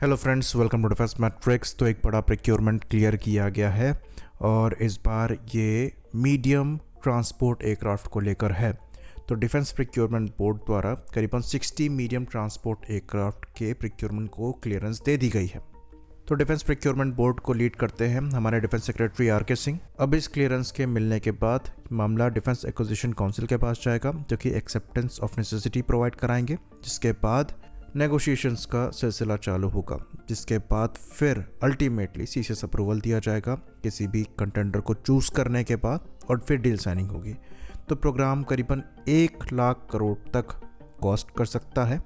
Hello friends, welcome to defence matrix. तो एक बड़ा प्रिक्योरमेंट क्लियर किया गया है और इस बार ये मीडियम ट्रांसपोर्ट एयरक्राफ्ट को लेकर है। तो डिफेंस प्रिक्योरमेंट बोर्ड द्वारा करीबन 60 मीडियम ट्रांसपोर्ट एयरक्राफ्ट के प्रिक्योरमेंट को क्लियरेंस दे दी गई है। तो डिफेंस प्रिक्योरमेंट बोर्ड को लीड करते हैं हमारे डिफेंस सेक्रेटरी आर.के. सिंह। अब इस क्लियरेंस के मिलने के बाद मामला डिफेंस एक्विजिशन काउंसिल के पास जाएगा, जो कि एक्सेप्टेंस ऑफ नेसेसिटी प्रोवाइड कराएंगे, जिसके बाद नेगोशिएशंस का सिलसिला चालू होगा, जिसके बाद फिर अल्टीमेटली सीसीएस अप्रूवल दिया जाएगा किसी भी कंटेंडर को चूज करने के बाद, और फिर डील साइनिंग होगी। तो प्रोग्राम करीबन 1 लाख करोड़ तक कॉस्ट कर सकता है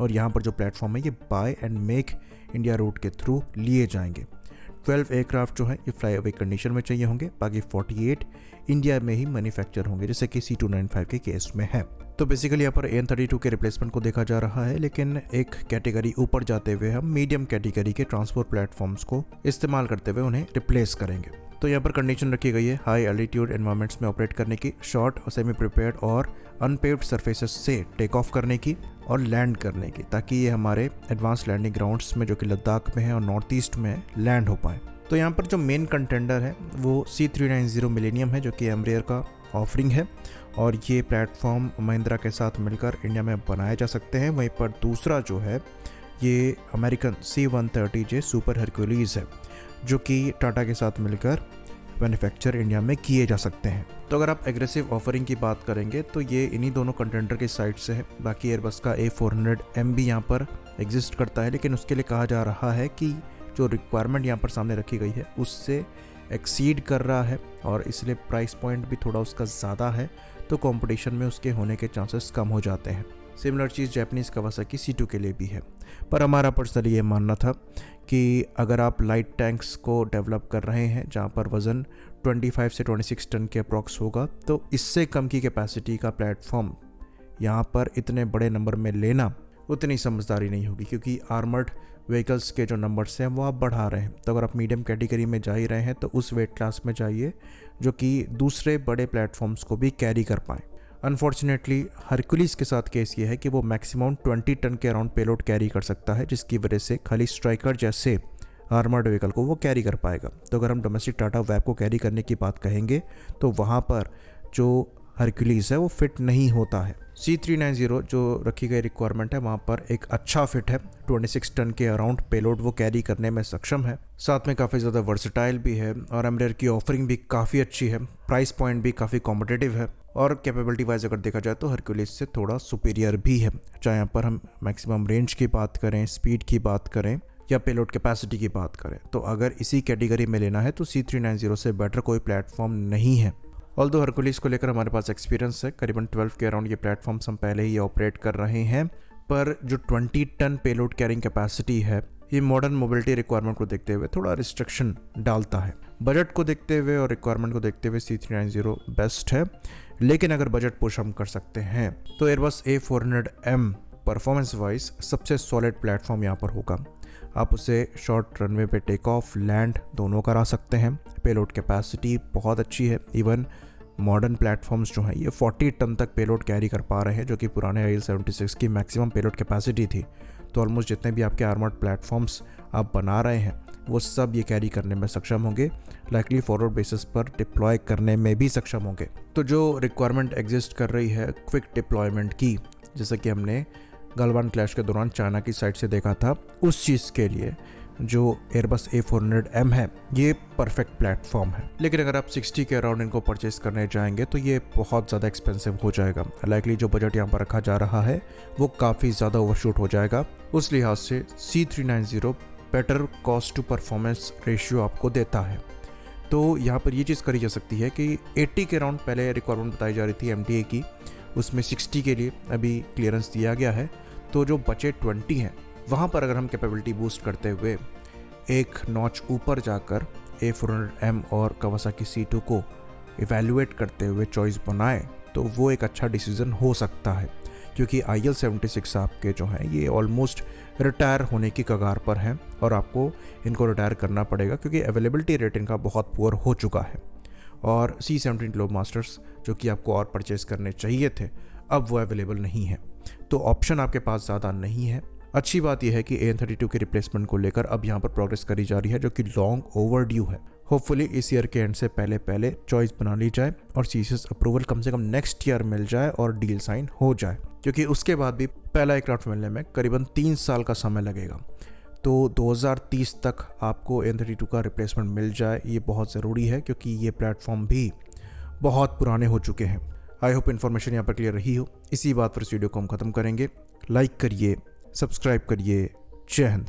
और यहाँ पर जो प्लेटफॉर्म है ये buy and make India route के थ्रू लिए जाएंगे। 12 एयरक्राफ्ट जो है ये फ्लाई अवे कंडीशन में चाहिए होंगे, बाकी 48 इंडिया में ही मैन्युफैक्चर होंगे, जैसे कि C295 के केस में है। तो बेसिकली यहाँ पर AN-32 के रिप्लेसमेंट को देखा जा रहा है, लेकिन एक कैटेगरी ऊपर जाते हुए हम मीडियम कैटेगरी के ट्रांसपोर्ट प्लेटफॉर्म्स को इस्तेमाल करते हुए उन्हें रिप्लेस करेंगे। तो यहाँ पर कंडीशन रखी गई है हाई एल्टीट्यूड एनवायरमेंट्स में ऑपरेट करने की, शॉर्ट और सेमी प्रिपेयर्ड और अनपेव्ड सरफेसेस से टेक ऑफ करने की और लैंड करने की, ताकि ये हमारे एडवांस लैंडिंग ग्राउंड्स में जो कि लद्दाख में है और नॉर्थ ईस्ट में लैंड हो पाए। तो यहाँ पर जो मेन कंटेंडर है वो C390 मिलेनियम है, जो कि एम्ब्रेयर का ऑफरिंग है और ये प्लेटफॉर्म महिंद्रा के साथ मिलकर इंडिया में बनाए जा सकते हैं। वहीं पर दूसरा जो है ये अमेरिकन C-130J सुपर हरक्यूलीज है, जो कि टाटा के साथ मिलकर मैन्युफैक्चर इंडिया में किए जा सकते हैं। तो अगर आप एग्रेसिव ऑफरिंग की बात करेंगे तो ये इन्हीं दोनों कंटेंडर के साइड से है। बाकी एयरबस का A400M भी यहाँ पर एग्जिस्ट करता है, लेकिन उसके लिए कहा जा रहा है कि जो रिक्वायरमेंट यहाँ पर सामने रखी गई है उससे एक्सीड कर रहा है और इसलिए प्राइस पॉइंट भी थोड़ा उसका ज़्यादा है, तो कंपटीशन में उसके होने के चांसेस कम हो जाते हैं। सिमिलर चीज़ जापानीज़ कावासाकी C2 के लिए भी है। पर हमारा पर्सनली ये मानना था कि अगर आप लाइट टैंक्स को डेवलप कर रहे हैं जहाँ पर वज़न 25 से 26 टन के अप्रॉक्स होगा, तो इससे कम की कैपेसिटी का प्लेटफॉर्म यहाँ पर इतने बड़े नंबर में लेना उतनी समझदारी नहीं होगी, क्योंकि आर्मर्ड व्हीकल्स के जो नंबर्स हैं वो आप बढ़ा रहे हैं। तो अगर आप मीडियम कैटेगरी में जा ही रहे हैं तो उस वेट क्लास में जाइए जो कि दूसरे बड़े प्लेटफॉर्म्स को भी कैरी कर पाएँ। अनफॉर्चुनेटली हरक्यूलीज के साथ केस ये है कि वो मैक्सिमम 20 टन के अराउंड पेलोड कैरी कर सकता है, जिसकी वजह से खाली स्ट्राइकर जैसे आर्मर्ड व्हीकल को वो कैरी कर पाएगा। तो अगर हम डोमेस्टिक टाटा वैब को कैरी करने की बात कहेंगे तो वहाँ पर जो हरक्यूलीज है वो फिट नहीं होता है। C390 जो रखी गई रिक्वायरमेंट है वहाँ पर एक अच्छा फिट है, 26 टन के अराउंड पेलोड वो कैरी करने में सक्षम है, साथ में काफ़ी ज़्यादा वर्सेटाइल भी है और एम्ब्रेयर की ऑफरिंग भी काफ़ी अच्छी है, प्राइस पॉइंट भी काफ़ी कॉम्पिटिटिव है और कैपेबिलिटी वाइज अगर देखा जाए तो हरक्यूलीज से थोड़ा सुपीरियर भी है, चाहे यहाँ पर हम मैक्सिमम रेंज की बात करें, स्पीड की बात करें या पेलोड कैपेसिटी की बात करें। तो अगर इसी कैटेगरी में लेना है तो C390 से बेटर कोई प्लेटफॉर्म नहीं है। ऑल्दो हरक्यूलीज को लेकर हमारे पास एक्सपीरियंस है, करीबन 12 के अराउंड ये प्लेटफॉर्म्स हम पहले ही ऑपरेट कर रहे हैं, पर जो 20 टन पेलोड कैरिंग कैपेसिटी है ये मॉडर्न मोबिलिटी रिक्वायरमेंट को देखते हुए थोड़ा रिस्ट्रिक्शन डालता है। बजट को देखते हुए और रिक्वायरमेंट को देखते हुए C390 बेस्ट है, लेकिन अगर बजट पुश हम कर सकते हैं तो एयरबस A400M परफॉर्मेंस वाइज सबसे सॉलिड प्लेटफॉर्म यहाँ पर होगा। आप उसे शॉर्ट रनवे पे टेक ऑफ लैंड दोनों करा सकते हैं, पेलोड कैपेसिटी बहुत अच्छी है, इवन मॉडर्न प्लेटफॉर्म्स जो हैं ये 40 टन तक पेलोड कैरी कर पा रहे हैं, जो कि पुराने IL-76 की मैक्सिमम पेलोड कैपेसिटी थी। तो ऑलमोस्ट जितने भी आपके आर्मर्ड प्लेटफॉर्म्स आप बना रहे हैं वो सब ये कैरी करने में सक्षम होंगे, लाइकली फॉरवर्ड बेसिस पर डिप्लॉय करने में भी सक्षम होंगे। तो जो रिक्वायरमेंट एग्जिस्ट कर रही है क्विक डिप्लॉयमेंट की, जैसा कि हमने गलवान क्लैश के दौरान चाइना की साइड से देखा था, उस चीज़ के लिए जो एयरबस A400M है ये परफेक्ट प्लेटफॉर्म है। लेकिन अगर आप 60 के अराउंड इनको परचेस करने जाएंगे तो ये बहुत ज़्यादा एक्सपेंसिव हो जाएगा, लाइकली जो बजट यहाँ पर रखा जा रहा है वो काफ़ी ज़्यादा ओवरशूट हो जाएगा। उस लिहाज से C390 better cost to performance ratio आपको देता है। तो यहाँ पर ये चीज़ करी जा सकती है कि 80 के अराउंड पहले रिक्वायरमेंट बताई जा रही थी MTA की, उसमें 60 के लिए अभी क्लियरेंस दिया गया है। तो जो बचे 20 हैं वहाँ पर अगर हम कैपेबिलिटी बूस्ट करते हुए एक नॉच ऊपर जाकर A400M और कावासाकी C2 को इवैल्यूएट करते हुए चॉइस बनाए तो वो एक अच्छा डिसीजन हो सकता है, क्योंकि IL-76 आपके जो हैं ये ऑलमोस्ट रिटायर होने की कगार पर हैं और आपको इनको रिटायर करना पड़ेगा, क्योंकि अवेलेबिलिटी रेट इनका बहुत पुअर हो चुका है। और C-17 ग्लोबमास्टर्स जो कि आपको और परचेस करने चाहिए थे अब वो अवेलेबल नहीं है। तो ऑप्शन आपके पास ज़्यादा नहीं है। अच्छी बात यह है कि AN32 के रिप्लेसमेंट को लेकर अब यहाँ पर प्रोग्रेस करी जा रही है, जो कि लॉन्ग ओवरड्यू है। होपफुली इस ईयर के एंड से पहले चॉइस बना ली जाए और सीसीएस अप्रूवल कम से कम नेक्स्ट ईयर मिल जाए और डील साइन हो जाए, क्योंकि उसके बाद भी पहला एयरक्राफ्ट मिलने में करीबन 3 साल का समय लगेगा। तो 2030 तक आपको AN32 का रिप्लेसमेंट मिल जाए, ये बहुत ज़रूरी है, क्योंकि ये प्लेटफॉर्म भी बहुत पुराने हो चुके हैं। आई होप इन्फॉर्मेशन यहाँ पर क्लियर रही हो। इसी बात पर इस वीडियो को हम ख़त्म करेंगे। लाइक करिए, सब्सक्राइब करिए। जय हिंद।